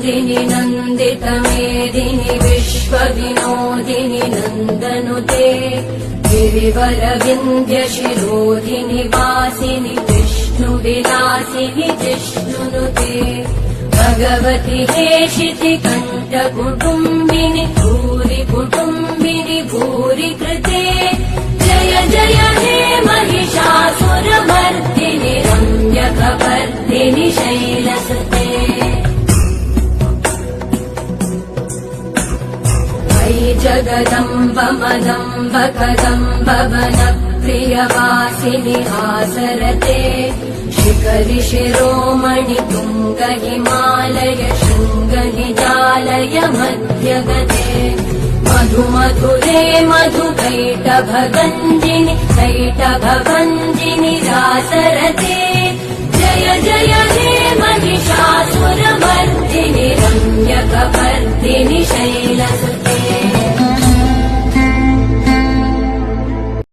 मेदिनि नन्दितमेदिनि विश्वविनोदिनि नन्दनुते गिरिवरविन्द्यशिरोधिनि वासिनि विष्णुविलासिनि जिष्णुनुते भगवति हेशिति कण्ठकुटुम्बिनि भूरि कुटुम्बिनि भूरि कृते जय जय हे महिषासुरमर्दिनि रम्यकपर्दिनि शैलसुते मयि जगदम्ब मदम्ब कदम्ब वनप्रियवासिनि आसरते शिखरि शिरोमणि तुङ्ग हिमालय शृङ्ग निजालय मध्यगते मधुमधुरे मधुकैटभगञ्जिनि कैटभभञ्जिनि रासरते जय जय हे महिषासुरमर्दिनि रम्यकपर्दिनि शैलसुते